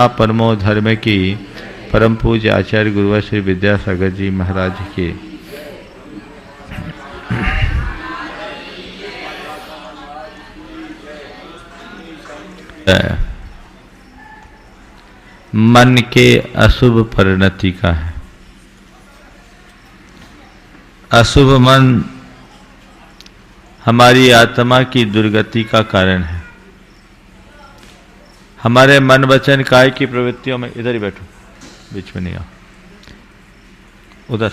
परमो धर्म की परम पूज्य आचार्य गुरुवर श्री विद्यासागर जी महाराज के मन के अशुभ परिणति का है। अशुभ मन हमारी आत्मा की दुर्गति का कारण है। हमारे मन वचन काय की प्रवृत्तियों में, इधर ही बैठो, बीच में नहीं आओ, उधर।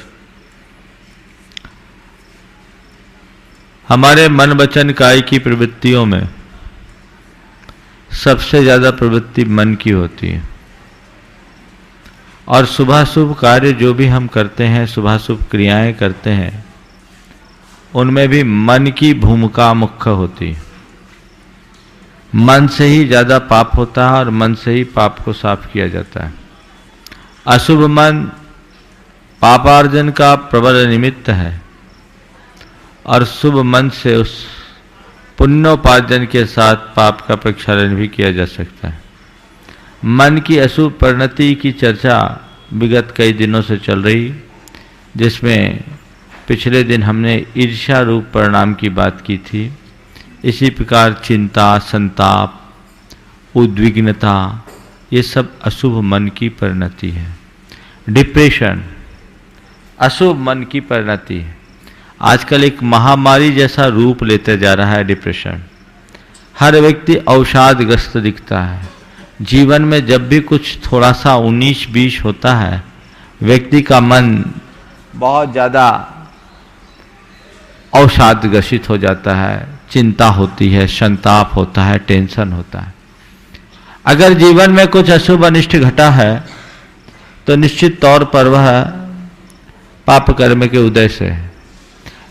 हमारे मन वचन काय की प्रवृत्तियों में सबसे ज्यादा प्रवृत्ति मन की होती है। और शुभाशुभ कार्य जो भी हम करते हैं, शुभाशुभ क्रियाएं करते हैं, उनमें भी मन की भूमिका मुख्य होती है। मन से ही ज्यादा पाप होता है और मन से ही पाप को साफ किया जाता है। अशुभ मन पापार्जन का प्रबल निमित्त है और शुभ मन से उस पुण्योपार्जन के साथ पाप का प्रक्षालन भी किया जा सकता है। मन की अशुभ परिणति की चर्चा विगत कई दिनों से चल रही, जिसमें पिछले दिन हमने ईर्ष्या रूप परिणाम की बात की थी। इसी प्रकार चिंता, संताप, उद्विग्नता, ये सब अशुभ मन की परिणति है। डिप्रेशन अशुभ मन की परिणति है। आजकल एक महामारी जैसा रूप लेते जा रहा है डिप्रेशन। हर व्यक्ति अवसादग्रस्त दिखता है। जीवन में जब भी कुछ थोड़ा सा 19-20 होता है, व्यक्ति का मन बहुत ज़्यादा अवसादग्रसित हो जाता है। चिंता होती है, संताप होता है, टेंशन होता है। अगर जीवन में कुछ अशुभ अनिष्ट घटा है तो निश्चित तौर पर वह पाप कर्म के उदय से है।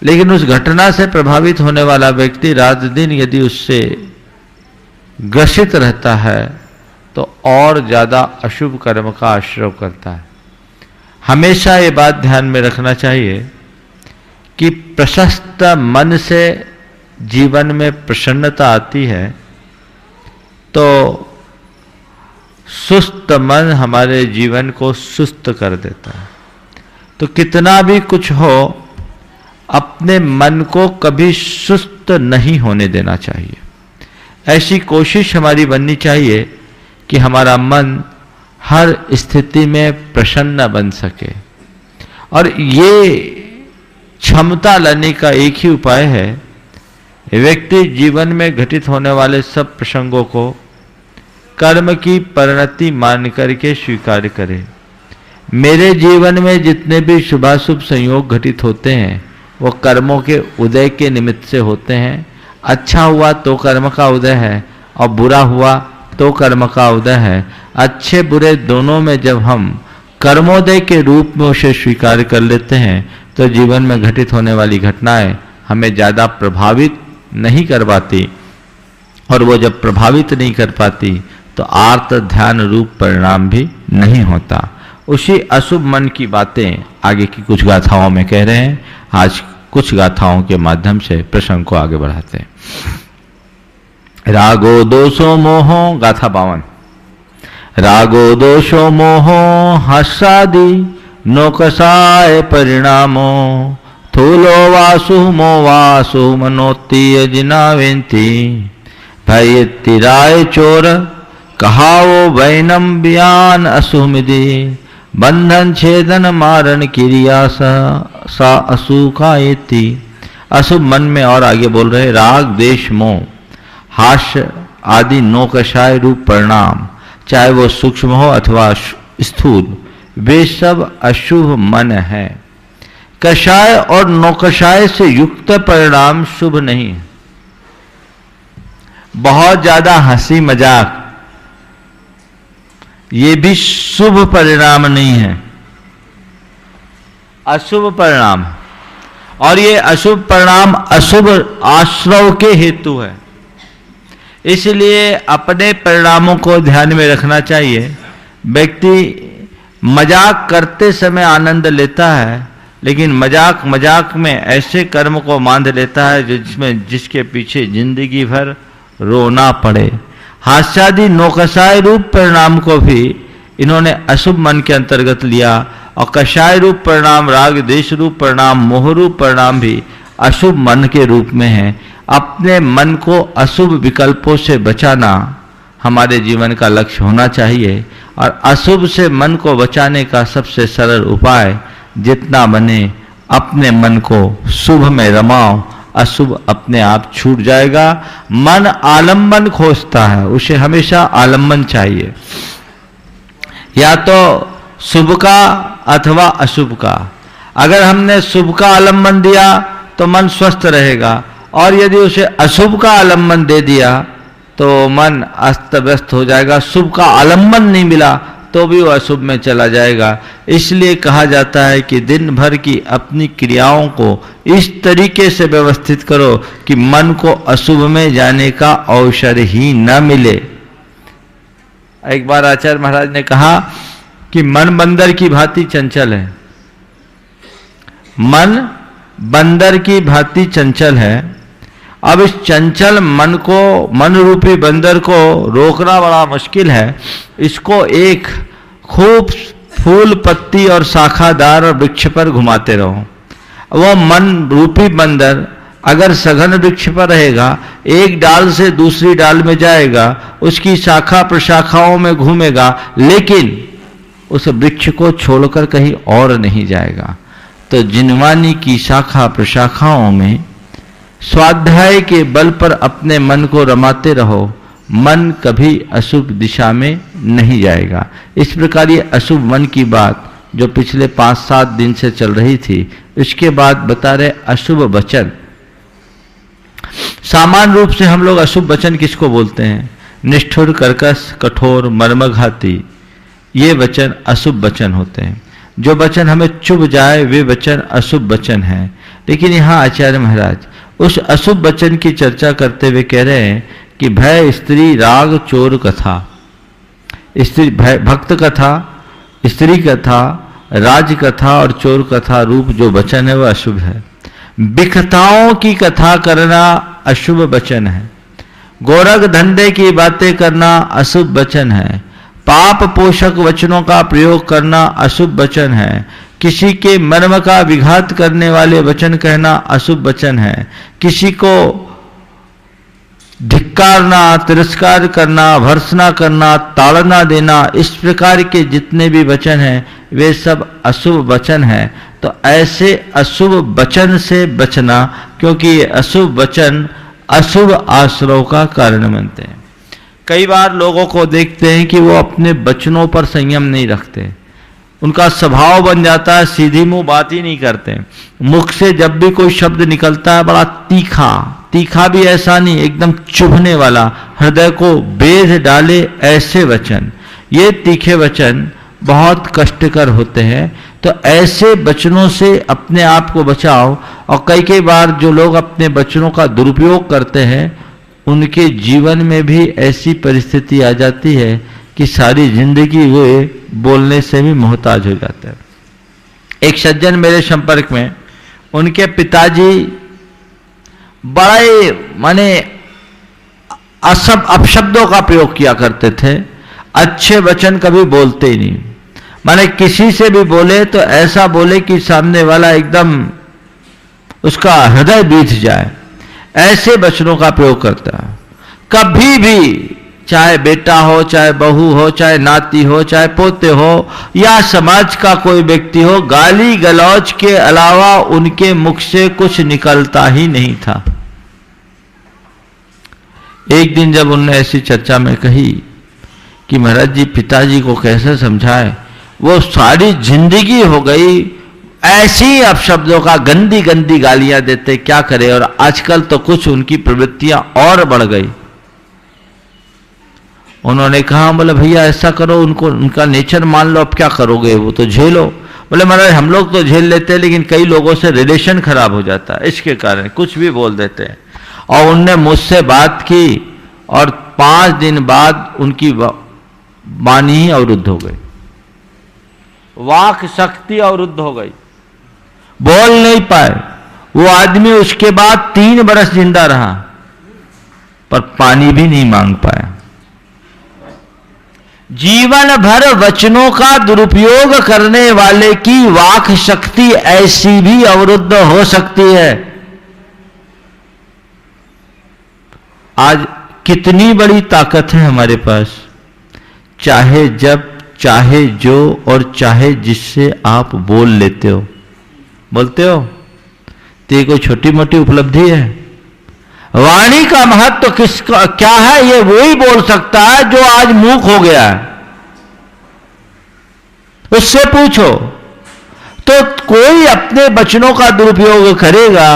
लेकिन उस घटना से प्रभावित होने वाला व्यक्ति रात दिन यदि उससे ग्रसित रहता है तो और ज्यादा अशुभ कर्म का आश्रय करता है। हमेशा ये बात ध्यान में रखना चाहिए कि प्रशस्त मन से जीवन में प्रसन्नता आती है तो सुस्त मन हमारे जीवन को सुस्त कर देता है। तो कितना भी कुछ हो, अपने मन को कभी सुस्त नहीं होने देना चाहिए। ऐसी कोशिश हमारी बननी चाहिए कि हमारा मन हर स्थिति में प्रसन्न बन सके। और ये क्षमता लाने का एक ही उपाय है, व्यक्ति जीवन में घटित होने वाले सब प्रसंगों को कर्म की परिणति मान करके स्वीकार करे। मेरे जीवन में जितने भी शुभाशुभ संयोग घटित होते हैं वो कर्मों के उदय के निमित्त से होते हैं। अच्छा हुआ तो कर्म का उदय है और बुरा हुआ तो कर्म का उदय है। अच्छे बुरे दोनों में जब हम कर्मोदय के रूप में उसे स्वीकार कर लेते हैं तो जीवन में घटित होने वाली घटनाएं हमें ज़्यादा प्रभावित नहीं कर पाती। और वो जब प्रभावित नहीं कर पाती तो आर्त ध्यान रूप परिणाम भी नहीं होता। उसी अशुभ मन की बातें आगे की कुछ गाथाओं में कह रहे हैं। आज कुछ गाथाओं के माध्यम से प्रसंग को आगे बढ़ाते हैं। रागो दोषो मोहो, गाथा 52। रागो दोषो मोहो हर्षादि नोकसाय परिणामो, थूलो वासु मो वासु मनोत्तीय जिनावेंती, भयतिराय चोर कहावो वैनम बयान असुमिदि, बंधन छेदन मारण क्रिया सा असुखायति। अशुभ मन में और आगे बोल रहे, राग देश मोह हास्य आदि नौकषाय रूप परिणाम, चाहे वो सूक्ष्म हो अथवा स्थूल, वे सब अशुभ मन है। कषाय और नौकषाय से युक्त परिणाम शुभ नहीं है। बहुत ज्यादा हंसी मजाक ये भी शुभ परिणाम नहीं है, अशुभ परिणाम। और ये अशुभ परिणाम अशुभ आश्रव के हेतु है। इसलिए अपने परिणामों को ध्यान में रखना चाहिए। व्यक्ति मजाक करते समय आनंद लेता है, लेकिन मजाक में ऐसे कर्म को बांध लेता है जिसके पीछे जिंदगी भर रोना पड़े। हास्यादि नौकसाय रूप परिणाम को भी इन्होंने अशुभ मन के अंतर्गत लिया, और कषाय रूप परिणाम, राग देश रूप परिणाम, मोह रूप परिणाम भी अशुभ मन के रूप में है। अपने मन को अशुभ विकल्पों से बचाना हमारे जीवन का लक्ष्य होना चाहिए, और अशुभ से मन को बचाने का सबसे सरल उपाय जितना बने अपने मन को शुभ में रमाओ, अशुभ अपने आप छूट जाएगा। मन आलंबन खोजता है, उसे हमेशा आलंबन चाहिए, या तो शुभ का अथवा अशुभ का। अगर हमने शुभ का आलंबन दिया तो मन स्वस्थ रहेगा, और यदि उसे अशुभ का आलंबन दे दिया तो मन अस्त व्यस्त हो जाएगा। शुभ का आलंबन नहीं मिला तो भी वो अशुभ में चला जाएगा। इसलिए कहा जाता है कि दिन भर की अपनी क्रियाओं को इस तरीके से व्यवस्थित करो कि मन को अशुभ में जाने का अवसर ही न मिले। एक बार आचार्य महाराज ने कहा कि मन बंदर की भांति चंचल है, मन बंदर की भांति चंचल है। अब इस चंचल मन को, मन रूपी बंदर को रोकना बड़ा मुश्किल है। इसको एक खूब फूल पत्ती और शाखादार और वृक्ष पर घुमाते रहो। वो मन रूपी बंदर अगर सघन वृक्ष पर रहेगा, एक डाल से दूसरी डाल में जाएगा, उसकी शाखा प्रशाखाओं में घूमेगा, लेकिन उस वृक्ष को छोड़कर कहीं और नहीं जाएगा। तो जिनवानी की शाखा प्रशाखाओं में स्वाध्याय के बल पर अपने मन को रमाते रहो, मन कभी अशुभ दिशा में नहीं जाएगा। इस प्रकार ये अशुभ मन की बात जो पिछले 5-7 दिन से चल रही थी, इसके बाद बता रहे अशुभ वचन। सामान्य रूप से हम लोग अशुभ वचन किसको बोलते हैं? निष्ठुर, कर्कश, कठोर, मर्मघाती, ये वचन अशुभ वचन होते हैं। जो वचन हमें चुभ जाए वे वचन अशुभ वचन हैं। लेकिन यहाँ आचार्य महाराज उस अशुभ वचन की चर्चा करते हुए कह रहे हैं कि भय, स्त्री, राग, चोर कथा, स्त्री भक्त कथा, स्त्री कथा, राज कथा और चोर कथा रूप जो वचन है वह अशुभ है। बिखताओं की कथा करना अशुभ वचन है। गोरख धंधे की बातें करना अशुभ वचन है। पाप पोषक वचनों का प्रयोग करना अशुभ वचन है। किसी के मर्म का विघात करने वाले वचन कहना अशुभ वचन है। किसी को धिक्कारना, तिरस्कार करना, भर्त्सना करना, ताड़ना देना, इस प्रकार के जितने भी वचन हैं वे सब अशुभ वचन हैं। तो ऐसे अशुभ वचन से बचना, क्योंकि ये अशुभ वचन अशुभ आश्रय का कारण बनते हैं। कई बार लोगों को देखते हैं कि वो अपने वचनों पर संयम नहीं रखते, उनका स्वभाव बन जाता है सीधी मुंह बात ही नहीं करते। मुख से जब भी कोई शब्द निकलता है बड़ा तीखा, तीखा भी ऐसा नहीं, एकदम चुभने वाला, हृदय को बेध डाले ऐसे वचन। ये तीखे वचन बहुत कष्टकर होते हैं। तो ऐसे वचनों से अपने आप को बचाओ। और कई बार जो लोग अपने वचनों का दुरुपयोग करते हैं उनके जीवन में भी ऐसी परिस्थिति आ जाती है कि सारी जिंदगी वो बोलने से भी मोहताज हो जाता है। एक सज्जन मेरे संपर्क में, उनके पिताजी बड़े माने अपशब्दों का प्रयोग किया करते थे, अच्छे वचन कभी बोलते ही नहीं। माने किसी से भी बोले तो ऐसा बोले कि सामने वाला एकदम उसका हृदय बीत जाए, ऐसे वचनों का प्रयोग करता है। कभी भी, चाहे बेटा हो, चाहे बहू हो, चाहे नाती हो, चाहे पोते हो, या समाज का कोई व्यक्ति हो, गाली गलौज के अलावा उनके मुख से कुछ निकलता ही नहीं था। एक दिन जब उन्होंने ऐसी चर्चा में कही कि महाराज जी पिताजी को कैसे समझाए, वो सारी जिंदगी हो गई ऐसी अपशब्दों का, गंदी गंदी गालियां देते, क्या करे। और आजकल तो कुछ उनकी प्रवृत्तियां और बढ़ गई। उन्होंने कहा, बोले भैया ऐसा करो, उनको उनका नेचर मान लो, अब क्या करोगे, वो तो झेलो। बोले महाराज हम लोग तो झेल लेते हैं, लेकिन कई लोगों से रिलेशन खराब हो जाता है, इसके कारण कुछ भी बोल देते हैं। और उनने मुझसे बात की और 5 दिन बाद उनकी वाणी ही अवरुद्ध हो गई, वाक शक्ति अवरुद्ध हो गई, बोल नहीं पाए। वो आदमी उसके बाद 3 बरस जिंदा रहा पर पानी भी नहीं मांग पाया। जीवन भर वचनों का दुरुपयोग करने वाले की वाक शक्ति ऐसी भी अवरुद्ध हो सकती है। आज कितनी बड़ी ताकत है हमारे पास, चाहे जब, चाहे जो और चाहे जिससे आप बोल लेते हो, बोलते हो तो ये कोई छोटी मोटी उपलब्धि है। वाणी का महत्व किसका क्या है, ये वो ही बोल सकता है जो आज मूक हो गया है। उससे पूछो तो कोई अपने वचनों का दुरुपयोग करेगा,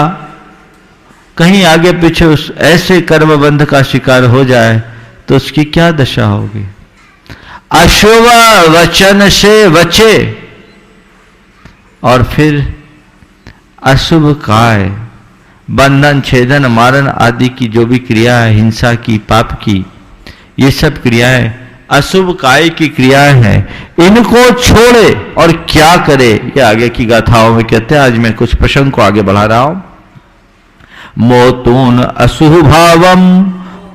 कहीं आगे पीछे उस ऐसे कर्मबंध का शिकार हो जाए तो उसकी क्या दशा होगी। अशुभ वचन से बचे और फिर अशुभ काय, बंधन, छेदन, मारण आदि की जो भी क्रिया है, हिंसा की, पाप की, ये सब क्रियाएं अशुभ काय की क्रियाएं हैं। इनको छोड़े और क्या करे, ये आगे की गाथाओं में कहते हैं। आज मैं कुछ प्रसंग को आगे बढ़ा रहा हूं। मोतून अशुभ भावम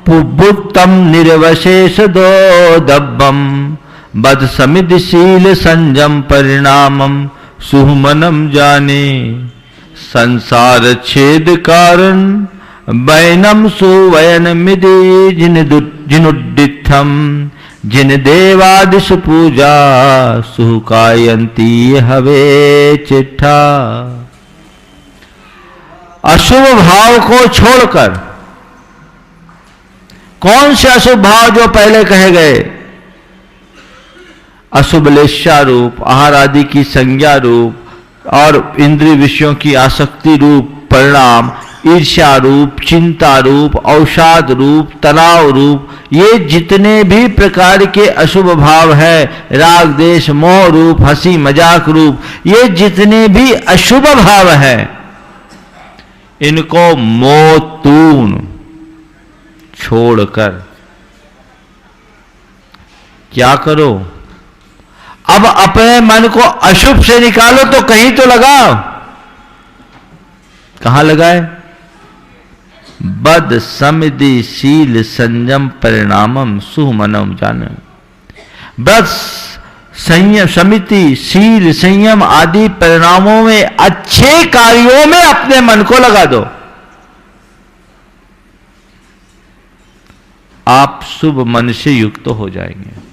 पुबुत्तम निर्वशेष दो दब्बम बद समितिशील संजम परिणामम सुहमनम जाने संसार छेद कारण बैनम सुवयन मिदि जिनुद्दिथम जिन देवादिश पूजा सुकायंती हवे चिट्ठा। अशुभ भाव को छोड़कर, कौन से अशुभ भाव जो पहले कहे गए, अशुभ लेस्या रूप, आहार आदि की संज्ञा रूप और इंद्रिय विषयों की आसक्ति रूप परिणाम, ईर्ष्या रूप, चिंता रूप, अवसाद रूप, तनाव रूप, ये जितने भी प्रकार के अशुभ भाव है, राग देश मोह रूप, हंसी मजाक रूप, ये जितने भी अशुभ भाव है, इनको मोतून छोड़कर क्या करो, अब अपने मन को अशुभ से निकालो तो कहीं तो लगाओ। कहां लगाए? बद समिति शील संयम परिणामम सुमनम जान। बद संयम, समिति, शील, संयम आदि परिणामों में, अच्छे कार्यों में अपने मन को लगा दो। आप शुभ मन से युक्त हो जाएंगे।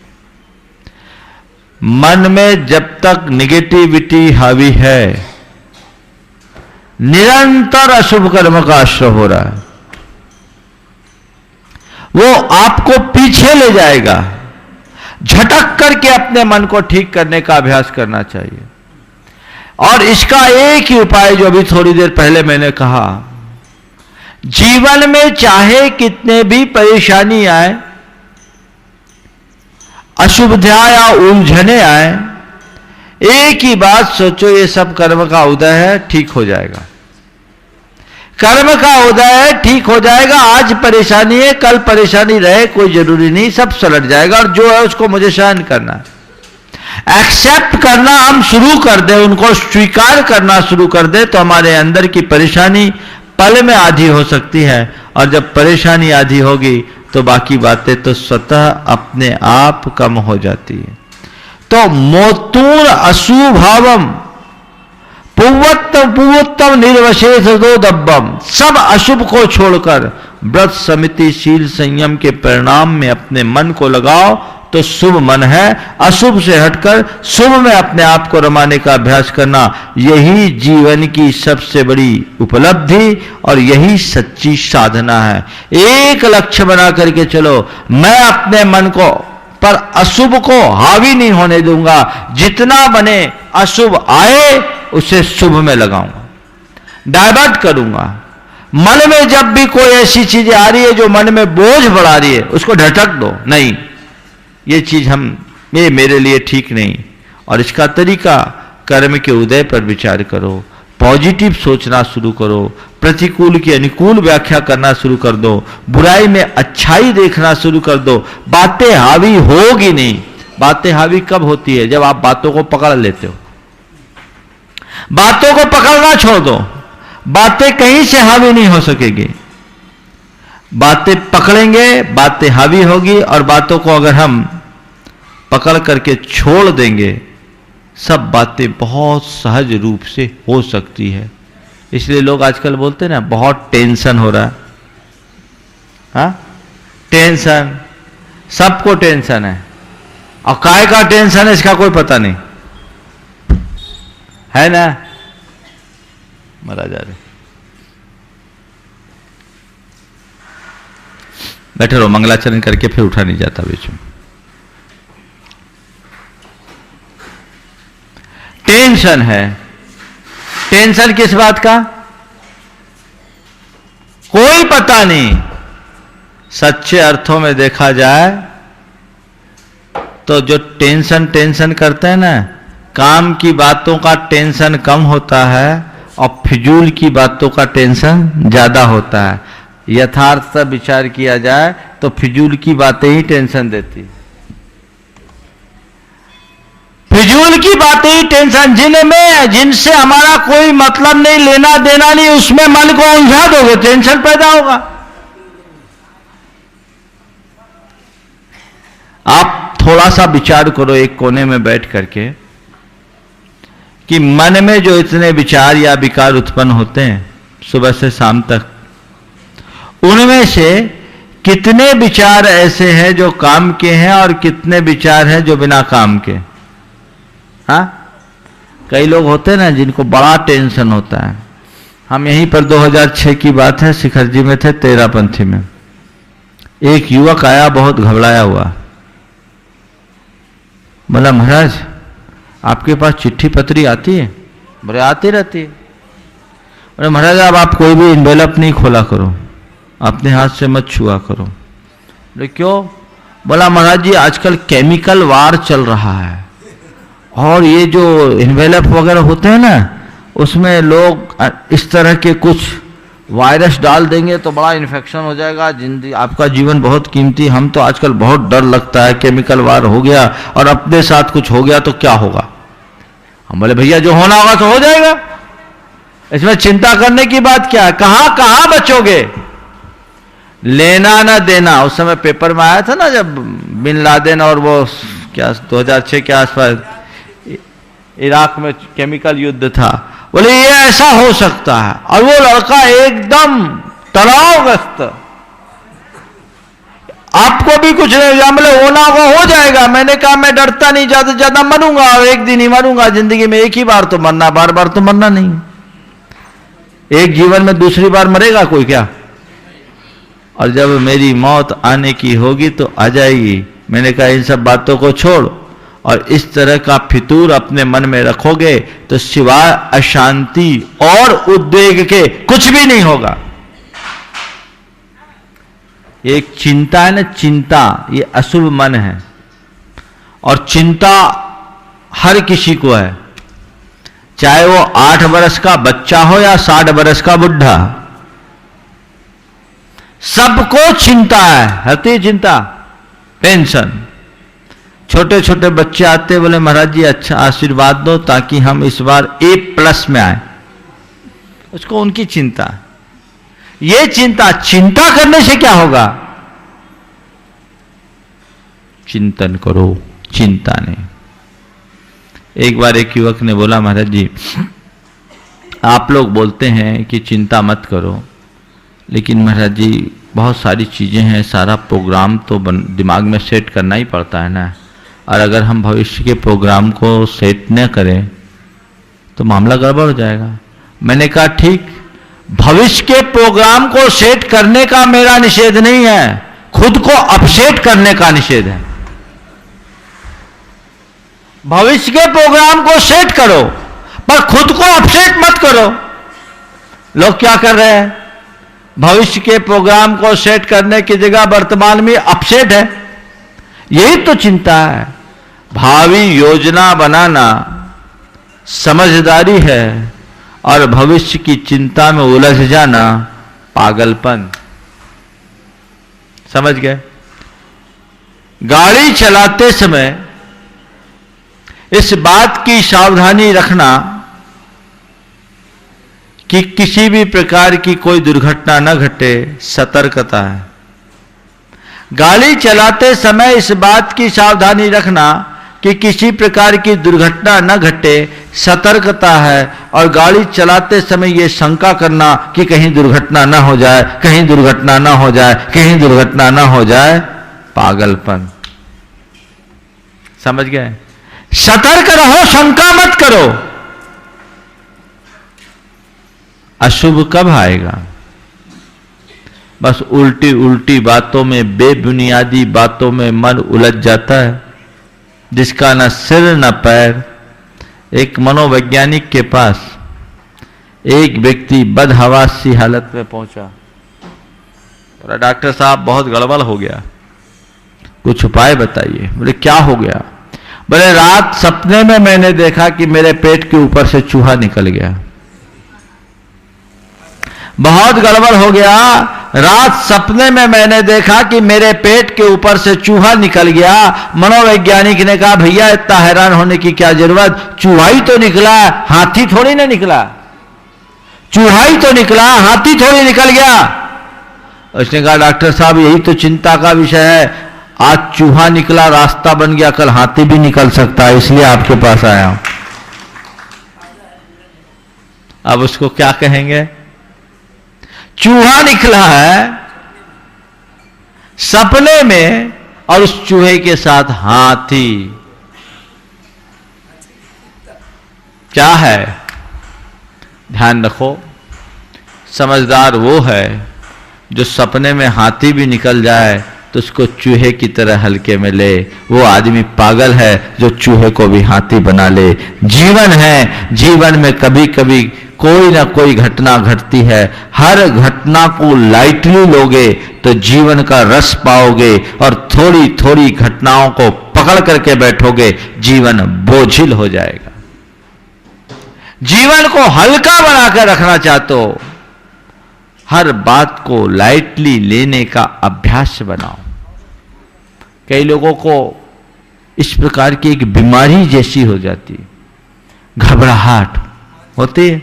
मन में जब तक निगेटिविटी हावी है, निरंतर अशुभ कर्म का आश्रय हो रहा है, वो आपको पीछे ले जाएगा। झटक करके अपने मन को ठीक करने का अभ्यास करना चाहिए। और इसका एक ही उपाय जो अभी थोड़ी देर पहले मैंने कहा, जीवन में चाहे कितने भी परेशानी आए, अशुभता या उलझने आए, एक ही बात सोचो, ये सब कर्म का उदय है, ठीक हो जाएगा। कर्म का उदय है, ठीक हो जाएगा। आज परेशानी है, कल परेशानी रहे, कोई जरूरी नहीं, सब सलट जाएगा। और जो है उसको मुझे सहन करना है। एक्सेप्ट करना हम शुरू कर दे, उनको स्वीकार करना शुरू कर दे, तो हमारे अंदर की परेशानी पल में आधी हो सकती है। और जब परेशानी आधी होगी तो बाकी बातें तो स्वतः अपने आप कम हो जाती है। तो मोतूर अशुभावम पुवत्तम निर्वशेष दो दब्बम, सब अशुभ को छोड़कर व्रत, समिति, शील, संयम के परिणाम में अपने मन को लगाओ तो शुभ मन है। अशुभ से हटकर शुभ में अपने आप को रमाने का अभ्यास करना, यही जीवन की सबसे बड़ी उपलब्धि और यही सच्ची साधना है। एक लक्ष्य बना करके चलो, मैं अपने मन को पर अशुभ को हावी नहीं होने दूंगा। जितना बने अशुभ आए उसे शुभ में लगाऊंगा, डाइवर्ट करूंगा। मन में जब भी कोई ऐसी चीजें आ रही है जो मन में बोझ बढ़ा रही है, उसको झटक दो, नहीं ये चीज ये मेरे लिए ठीक नहीं। और इसका तरीका, कर्म के उदय पर विचार करो, पॉजिटिव सोचना शुरू करो, प्रतिकूल की अनुकूल व्याख्या करना शुरू कर दो, बुराई में अच्छाई देखना शुरू कर दो। बातें हावी होगी नहीं। बातें हावी कब होती है? जब आप बातों को पकड़ लेते हो। बातों को पकड़ना छोड़ दो, बातें कहीं से हावी नहीं हो सकेगी। बातें पकड़ेंगे, बातें हावी होगी। और बातों को अगर हम पकड़ करके छोड़ देंगे, सब बातें बहुत सहज रूप से हो सकती है। इसलिए लोग आजकल बोलते हैं ना, बहुत टेंशन हो रहा है। हाँ, टेंशन, सबको टेंशन है, और काय का टेंशन है इसका कोई पता नहीं है ना। मरा जा रहे, बैठे रहो, मंगलाचरण करके फिर उठा नहीं जाता बीच में। टेंशन है, टेंशन किस बात का कोई पता नहीं। सच्चे अर्थों में देखा जाए तो जो टेंशन करते हैं ना, काम की बातों का टेंशन कम होता है और फिजूल की बातों का टेंशन ज्यादा होता है। यथार्थ से विचार किया जाए तो फिजूल की बातें ही टेंशन देती, फिजूल की बातें ही टेंशन, जिनसे हमारा कोई मतलब नहीं, लेना देना नहीं, उसमें मन को उलझा दोगे, टेंशन पैदा होगा। आप थोड़ा सा विचार करो एक कोने में बैठ करके कि मन में जो इतने विचार या विकार उत्पन्न होते हैं सुबह से शाम तक, उनमें से कितने विचार ऐसे हैं जो काम के हैं और कितने विचार हैं जो बिना काम के। हाँ, कई लोग होते हैं ना जिनको बड़ा टेंशन होता है। हम यहीं पर 2006 की बात है, शिखर जी में थे, तेरापंथी में एक युवक आया बहुत घबराया हुआ, बोला महाराज आपके पास चिट्ठी पत्री आती है? बोले आती रहती है। बोले महाराज अब आप कोई भी इन्वेलप नहीं खोला करो, अपने हाथ से मत छुआ करो। बोले क्यों? बोला महाराज जी आजकल केमिकल वार चल रहा है और ये जो इन्वेलप वगैरह होते हैं ना, उसमें लोग इस तरह के कुछ वायरस डाल देंगे तो बड़ा इन्फेक्शन हो जाएगा, जिंदगी आपका जीवन बहुत कीमती, हम तो आजकल बहुत डर लगता है, केमिकल वार हो गया और अपने साथ कुछ हो गया तो क्या होगा। हम बोले भैया जो होना होगा तो हो जाएगा, इसमें चिंता करने की बात क्या है, कहां कहां बचोगे। लेना ना देना, उस समय पेपर में आया था ना जब बिन लादेन और वो क्या 2006 के आसपास इराक में केमिकल युद्ध था, बोले ये ऐसा हो सकता है, और वो लड़का एकदम तनावग्रस्त, आपको भी कुछ नहीं, बोले होना होगा हो जाएगा। मैंने कहा मैं डरता नहीं, ज्यादा ज्यादा मरूंगा और एक दिन ही मरूंगा, जिंदगी में एक ही बार तो मरना, बार बार तो मरना नहीं, एक जीवन में दूसरी बार मरेगा कोई क्या। और जब मेरी मौत आने की होगी तो आ जाएगी। मैंने कहा इन सब बातों को छोड़ और इस तरह का फितूर अपने मन में रखोगे तो सिवाय अशांति और उद्वेग के कुछ भी नहीं होगा। एक चिंता है ना, चिंता ये अशुभ मन है, और चिंता हर किसी को है, चाहे वो 8 वर्ष का बच्चा हो या 60 वर्ष का बुढ़ा, सबको चिंता है चिंता, टेंशन। छोटे छोटे बच्चे आते बोले महाराज जी अच्छा आशीर्वाद दो ताकि हम इस बार A+ में आए, उसको उनकी चिंता। ये चिंता करने से क्या होगा, चिंतन करो, चिंता नहीं। एक बार एक युवक ने बोला महाराज जी आप लोग बोलते हैं कि चिंता मत करो, लेकिन महाराज जी बहुत सारी चीजें हैं, सारा प्रोग्राम तो दिमाग में सेट करना ही पड़ता है ना, और अगर हम भविष्य के प्रोग्राम को सेट न करें तो मामला गड़बड़ हो जाएगा। मैंने कहा ठीक, भविष्य के प्रोग्राम को सेट करने का मेरा निषेध नहीं है, खुद को अपसेट करने का निषेध है। भविष्य के प्रोग्राम को सेट करो पर खुद को अपसेट मत करो। लोग क्या कर रहे हैं, भविष्य के प्रोग्राम को सेट करने की जगह वर्तमान में अपसेट है। यही तो चिंता है। भावी योजना बनाना समझदारी है और भविष्य की चिंता में उलझ जाना पागलपन। समझ गए? गाड़ी चलाते समय इस बात की सावधानी रखना कि किसी भी प्रकार की कोई दुर्घटना न घटे, सतर्कता है। गाड़ी चलाते समय इस बात की सावधानी रखना कि किसी प्रकार की दुर्घटना न घटे, सतर्कता है। और गाड़ी चलाते समय ये शंका करना कि कहीं दुर्घटना न हो जाए, कहीं दुर्घटना न हो जाए, कहीं दुर्घटना न हो जाए, पागलपन। समझ गए? सतर्क रहो, शंका मत करो। अशुभ कब आएगा? बस उल्टी उल्टी बातों में, बेबुनियादी बातों में मन उलझ जाता है, जिसका न सिर न पैर। एक मनोवैज्ञानिक के पास एक व्यक्ति बदहवास सी हालत में पहुंचा। बोला, डॉक्टर साहब बहुत गड़बड़ हो गया, कुछ उपाय बताइए। बोले, क्या हो गया? बोले, रात सपने में मैंने देखा कि मेरे पेट के ऊपर से चूहा निकल गया। बहुत गड़बड़ हो गया, रात सपने में मैंने देखा कि मेरे पेट के ऊपर से चूहा निकल गया। मनोवैज्ञानिक ने कहा, भैया इतना हैरान होने की क्या जरूरत, चूहा ही तो निकला, हाथी थोड़ी ना निकला। चूहा ही तो निकला, हाथी थोड़ी निकल गया। उसने कहा, डॉक्टर साहब यही तो चिंता का विषय है, आज चूहा निकला, रास्ता बन गया, कल हाथी भी निकल सकता है, इसलिए आपके पास आया हूं। अब उसको क्या कहेंगे? चूहा निकला है सपने में, और उस चूहे के साथ हाथी। क्या है? ध्यान रखो, समझदार वो है जो सपने में हाथी भी निकल जाए तो उसको चूहे की तरह हल्के में ले। वो आदमी पागल है जो चूहे को भी हाथी बना ले। जीवन है, जीवन में कभी कभी कोई ना कोई घटना घटती है। हर घटना को लाइटली लोगे तो जीवन का रस पाओगे, और थोड़ी थोड़ी घटनाओं को पकड़ करके बैठोगे, जीवन बोझिल हो जाएगा। जीवन को हल्का बनाकर रखना चाहते हो, हर बात को लाइटली लेने का अभ्यास बनाओ। कई लोगों को इस प्रकार की एक बीमारी जैसी हो जाती, घबराहट होती है,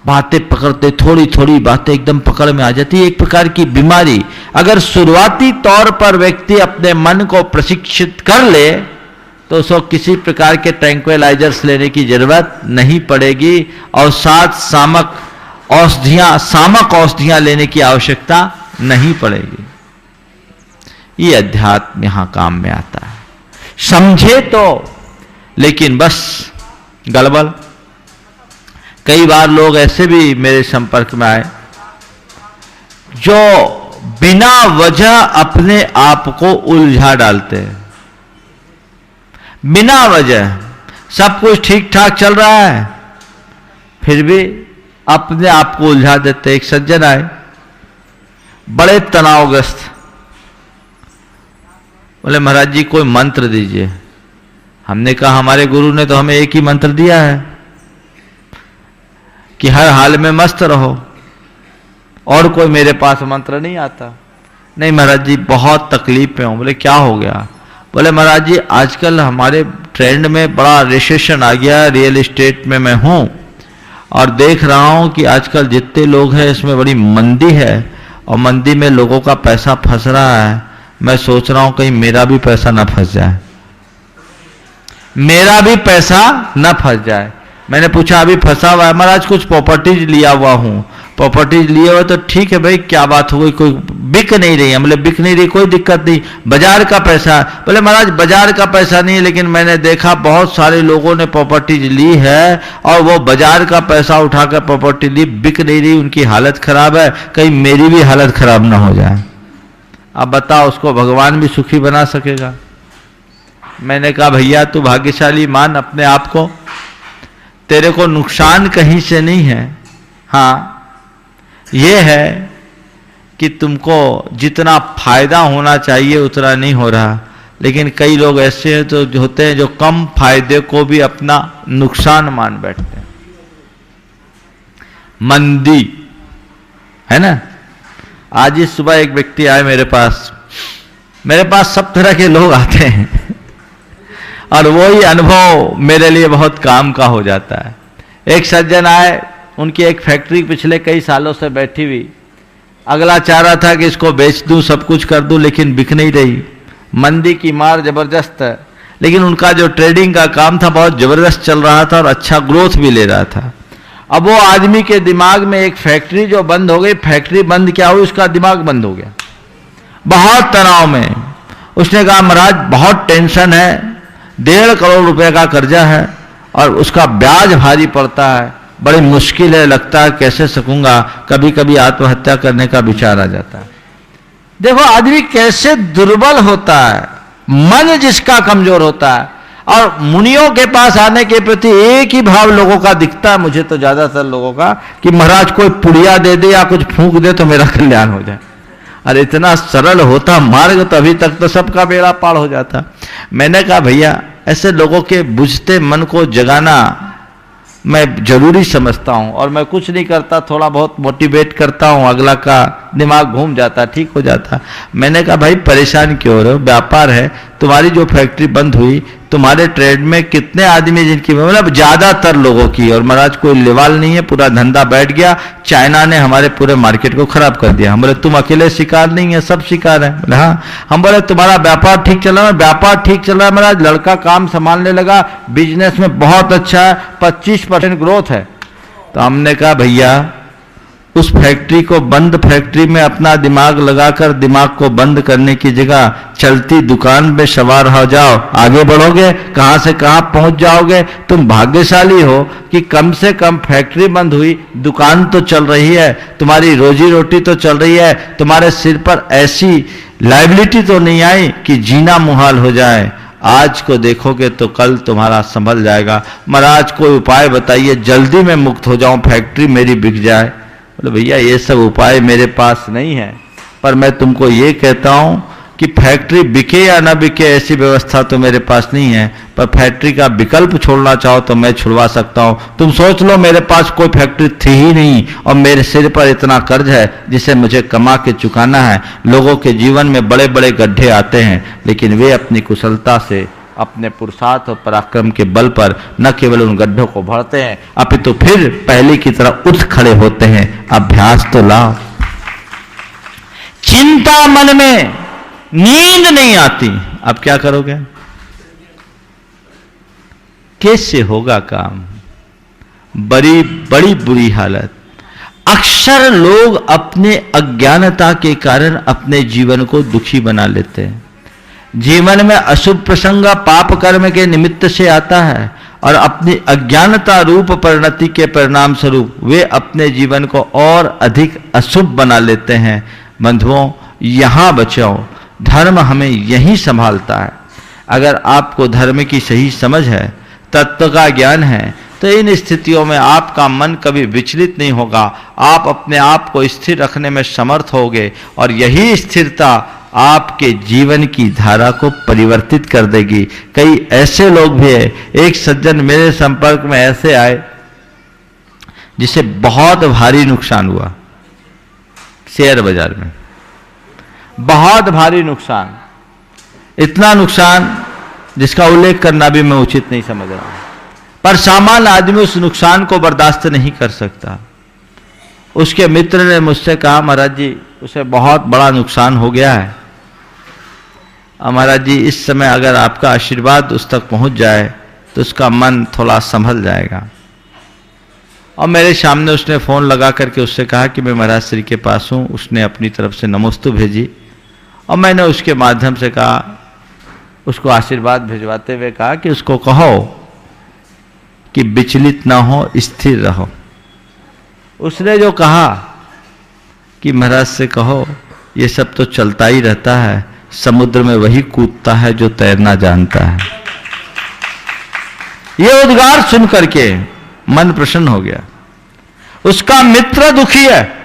बातें पकड़ते, थोड़ी थोड़ी बातें एकदम पकड़ में आ जाती है, एक प्रकार की बीमारी। अगर शुरुआती तौर पर व्यक्ति अपने मन को प्रशिक्षित कर ले तो उसको किसी प्रकार के ट्रैंक्विलाइजर्स लेने की जरूरत नहीं पड़ेगी, और साथ सामक औषधियां लेने की आवश्यकता नहीं पड़ेगी। ये अध्यात्म यहां काम में आता है, समझे तो। लेकिन बस गड़बड़। कई बार लोग ऐसे भी मेरे संपर्क में आए जो बिना वजह अपने आप को उलझा डालते हैं। बिना वजह सब कुछ ठीक ठाक चल रहा है, फिर भी अपने आप को उलझा देते। एक सज्जन आए, बड़े तनावग्रस्त। बोले, महाराज जी कोई मंत्र दीजिए। हमने कहा, हमारे गुरु ने तो हमें एक ही मंत्र दिया है कि हर हाल में मस्त रहो, और कोई मेरे पास मंत्र नहीं आता। नहीं महाराज जी, बहुत तकलीफ में हूं। बोले, क्या हो गया? बोले, महाराज जी आजकल हमारे ट्रेंड में बड़ा रिसेशन आ गया, रियल एस्टेट में मैं हूं और देख रहा हूं कि आजकल जितने लोग हैं इसमें बड़ी मंदी है, और मंदी में लोगों का पैसा फंस रहा है। मैं सोच रहा हूं कहीं मेरा भी पैसा ना फंस जाए, मेरा भी पैसा ना फंस जाए। मैंने पूछा, अभी फंसा हुआ है? महाराज कुछ प्रॉपर्टीज लिया हुआ हूं। प्रॉपर्टीज लिए हुए? तो ठीक है भाई, क्या बात हो गई, कोई बिक नहीं रही है? मतलब बिक नहीं रही, कोई दिक्कत नहीं, बाजार का पैसा। बोले, महाराज बाजार का पैसा नहीं, लेकिन मैंने देखा बहुत सारे लोगों ने प्रॉपर्टीज ली है और वो बाजार का पैसा उठाकर प्रॉपर्टी ली, बिक नहीं रही, उनकी हालत खराब है, कहीं मेरी भी हालत खराब ना हो जाए। अब बताओ, उसको भगवान भी सुखी बना सकेगा? मैंने कहा, भैया तू भाग्यशाली मान अपने आप को, तेरे को नुकसान कहीं से नहीं है। हाँ, यह है कि तुमको जितना फायदा होना चाहिए उतना नहीं हो रहा। लेकिन कई लोग ऐसे हैं तो होते हैं जो कम फायदे को भी अपना नुकसान मान बैठते हैं। मंदी है ना। आज ही सुबह एक व्यक्ति आए मेरे पास सब तरह के लोग आते हैं और वही अनुभव मेरे लिए बहुत काम का हो जाता है। एक सज्जन आए, उनकी एक फैक्ट्री पिछले कई सालों से बैठी हुई, अगला चाह रहा था कि इसको बेच दूं, सब कुछ कर दूं, लेकिन बिक नहीं रही। मंदी की मार जबरदस्त है, लेकिन उनका जो ट्रेडिंग का काम था बहुत जबरदस्त चल रहा था और अच्छा ग्रोथ भी ले रहा था। अब वो आदमी के दिमाग में एक फैक्ट्री जो बंद हो गई, फैक्ट्री बंद क्या हुई, उसका दिमाग बंद हो गया, बहुत तनाव में। उसने कहा महाराज बहुत टेंशन है, 1.5 करोड़ रुपए का कर्जा है और उसका ब्याज भारी पड़ता है, बड़ी मुश्किल है, लगता है कैसे सकूंगा, कभी कभी आत्महत्या करने का विचार आ जाता है। देखो आदमी कैसे दुर्बल होता है, मन जिसका कमजोर होता है। और मुनियों के पास आने के प्रति एक ही भाव लोगों का दिखता है, मुझे तो ज्यादातर लोगों का, कि महाराज कोई पुड़िया दे दे या कुछ फूंक दे तो मेरा कल्याण हो जाए। अरे इतना सरल होता मार्ग तो अभी तक तो सबका बेड़ा पार हो जाता। मैंने कहा भैया ऐसे लोगों के बुझते मन को जगाना मैं जरूरी समझता हूं, और मैं कुछ नहीं करता, थोड़ा बहुत मोटिवेट करता हूं, अगला का दिमाग घूम जाता, ठीक हो जाता। मैंने कहा भाई परेशान क्यों हो रहे हो, व्यापार है, तुम्हारी जो फैक्ट्री बंद हुई, तुम्हारे ट्रेड में कितने आदमी जिनकी, मतलब ज्यादातर लोगों की, और महाराज कोई लेवाल नहीं है, पूरा धंधा बैठ गया, चाइना ने हमारे पूरे मार्केट को खराब कर दिया। हम बोले तुम अकेले शिकार नहीं है, सब शिकार है। बोले हाँ। हम बोले तुम्हारा व्यापार ठीक चल रहा है? व्यापार ठीक चल रहा है महाराज, लड़का काम संभालने लगा, बिजनेस में बहुत अच्छा है, 25% ग्रोथ है। तो हमने कहा भैया उस फैक्ट्री को बंद फैक्ट्री में अपना दिमाग लगाकर दिमाग को बंद करने की जगह चलती दुकान में सवार हो जाओ, आगे बढ़ोगे, कहां से कहां पहुंच जाओगे। तुम भाग्यशाली हो कि कम से कम फैक्ट्री बंद हुई, दुकान तो चल रही है, तुम्हारी रोजी रोटी तो चल रही है, तुम्हारे सिर पर ऐसी लायबिलिटी तो नहीं आई कि जीना मुहाल हो जाए। आज को देखोगे तो कल तुम्हारा संभल जाएगा। महाराज कोई उपाय बताइए, जल्दी मैं मुक्त हो जाऊं, फैक्ट्री मेरी बिक जाए। बोले भैया ये सब उपाय मेरे पास नहीं है, पर मैं तुमको ये कहता हूं कि फैक्ट्री बिके या ना बिके ऐसी व्यवस्था तो मेरे पास नहीं है, पर फैक्ट्री का विकल्प छोड़ना चाहो तो मैं छुड़वा सकता हूं। तुम सोच लो मेरे पास कोई फैक्ट्री थी ही नहीं और मेरे सिर पर इतना कर्ज है जिसे मुझे कमा के चुकाना है। लोगों के जीवन में बड़े बड़े गड्ढे आते हैं, लेकिन वे अपनी कुशलता से, अपने पुरुषार्थ और पराक्रम के बल पर न केवल उन गड्ढों को भरते हैं, अपितु फिर पहले की तरह उठ खड़े होते हैं। अभ्यास तो लाओ। चिंता मन में, नींद नहीं आती, अब क्या करोगे, कैसे होगा काम, बड़ी बड़ी बुरी हालत। अक्सर लोग अपने अज्ञानता के कारण अपने जीवन को दुखी बना लेते हैं। जीवन में अशुभ प्रसंग पाप कर्म के निमित्त से आता है और अपनी अज्ञानता रूप परिणति के परिणाम स्वरूप वे अपने जीवन को और अधिक अशुभ बना लेते हैं। बंधुओं यहां बचाओ, धर्म हमें यही संभालता है। अगर आपको धर्म की सही समझ है, तत्व का ज्ञान है, तो इन स्थितियों में आपका मन कभी विचलित नहीं होगा। आप अपने आप को स्थिर रखने में समर्थ होगे और यही स्थिरता आपके जीवन की धारा को परिवर्तित कर देगी। कई ऐसे लोग भी हैं, एक सज्जन मेरे संपर्क में ऐसे आए जिसे बहुत भारी नुकसान हुआ शेयर बाजार में, बहुत भारी नुकसान, इतना नुकसान जिसका उल्लेख करना भी मैं उचित नहीं समझ रहा हूं, पर सामान्य आदमी उस नुकसान को बर्दाश्त नहीं कर सकता। उसके मित्र ने मुझसे कहा महाराज जी उसे बहुत बड़ा नुकसान हो गया है, महाराज जी इस समय अगर आपका आशीर्वाद उस तक पहुंच जाए तो उसका मन थोड़ा संभल जाएगा। और मेरे सामने उसने फोन लगा करके उससे कहा कि मैं महाराज श्री के पास हूं। उसने अपनी तरफ से नमोस्तु भेजी और मैंने उसके माध्यम से कहा, उसको आशीर्वाद भिजवाते हुए कहा कि उसको कहो कि विचलित ना हो, स्थिर रहो। उसने जो कहा कि महाराज से कहो ये सब तो चलता ही रहता है, समुद्र में वही कूदता है जो तैरना जानता है। ये उद्गार सुन करके मन प्रसन्न हो गया। उसका मित्र दुखी है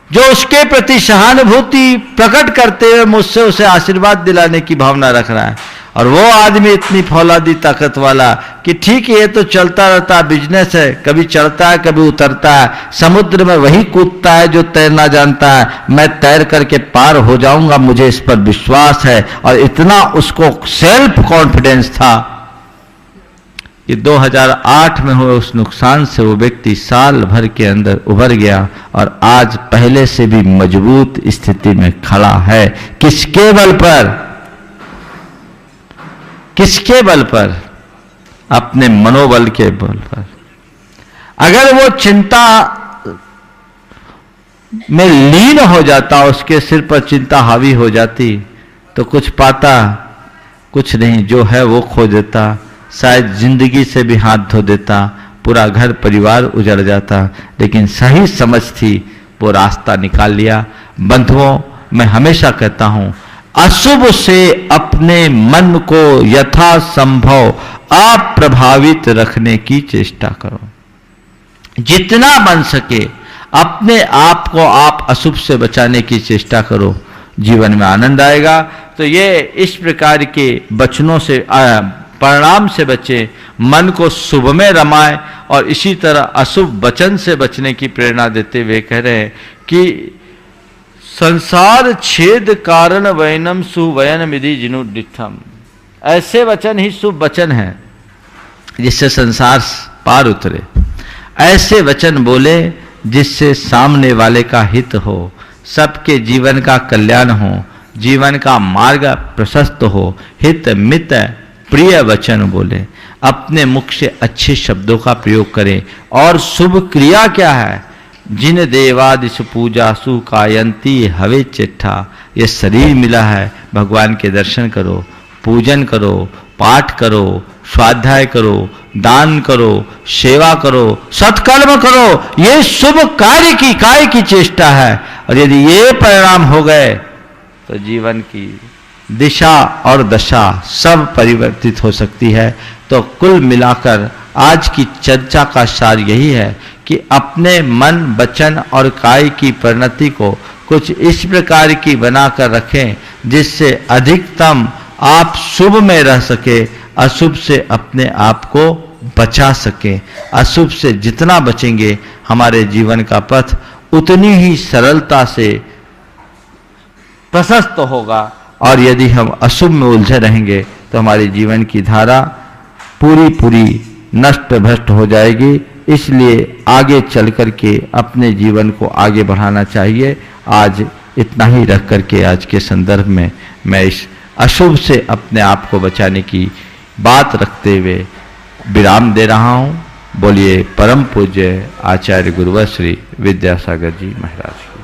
जो उसके प्रति सहानुभूति प्रकट करते हुए मुझसे उसे आशीर्वाद दिलाने की भावना रख रहा है, और वो आदमी इतनी फौलादी ताकत वाला कि ठीक है ये तो चलता रहता बिजनेस है, कभी चढ़ता है कभी उतरता है, समुद्र में वही कूदता है जो तैरना जानता है, मैं तैर करके पार हो जाऊंगा, मुझे इस पर विश्वास है। और इतना उसको सेल्फ कॉन्फिडेंस था कि 2008 में हुए उस नुकसान से वो व्यक्ति साल भर के अंदर उभर गया और आज पहले से भी मजबूत स्थिति में खड़ा है। किसके बल पर? किसके बल पर? अपने मनोबल के बल पर। अगर वो चिंता में लीन हो जाता, उसके सिर पर चिंता हावी हो जाती, तो कुछ पाता कुछ नहीं, जो है वो खो देता, शायद जिंदगी से भी हाथ धो देता, पूरा घर परिवार उजड़ जाता। लेकिन सही समझ थी, वो रास्ता निकाल लिया। बंधुओं, मैं हमेशा कहता हूं, अशुभ से अपने मन को यथासंभव अप्रभावित रखने की चेष्टा करो। जितना बन सके अपने आप को आप अशुभ से बचाने की चेष्टा करो, जीवन में आनंद आएगा। तो ये इस प्रकार के वचनों से, परिणाम से बचे, मन को शुभ में रमाए, और इसी तरह अशुभ वचन से बचने की प्रेरणा देते हुए कह रहे हैं कि संसार छेद कारण वैनम सुवयन विधि जिनुडिठम। ऐसे वचन ही शुभ वचन है जिससे संसार पार उतरे। ऐसे वचन बोले जिससे सामने वाले का हित हो, सबके जीवन का कल्याण हो, जीवन का मार्ग प्रशस्त हो। हित मित प्रिय वचन बोले, अपने मुख से अच्छे शब्दों का प्रयोग करें। और शुभ क्रिया क्या है? जिन देवादिश पूजा सु कायंती हवे चिट्ठा। ये शरीर मिला है, भगवान के दर्शन करो, पूजन करो, पाठ करो, स्वाध्याय करो, दान करो, सेवा करो, सत्कर्म करो। ये शुभ कार्य की काय की चेष्टा है। और यदि ये परिणाम हो गए तो जीवन की दिशा और दशा सब परिवर्तित हो सकती है। तो कुल मिलाकर आज की चर्चा का सार यही है कि अपने मन, वचन और काय की परिणति को कुछ इस प्रकार की बनाकर रखें जिससे अधिकतम आप शुभ में रह सके, अशुभ से अपने आप को बचा सके। अशुभ से जितना बचेंगे हमारे जीवन का पथ उतनी ही सरलता से प्रशस्त होगा। और यदि हम अशुभ में उलझे रहेंगे तो हमारे जीवन की धारा पूरी नष्ट भ्रष्ट हो जाएगी। इसलिए आगे चल करके अपने जीवन को आगे बढ़ाना चाहिए। आज इतना ही रख करके आज के संदर्भ में मैं इस अशुभ से अपने आप को बचाने की बात रखते हुए विराम दे रहा हूं। बोलिए परम पूज्य आचार्य गुरुवर श्री विद्यासागर जी महाराज।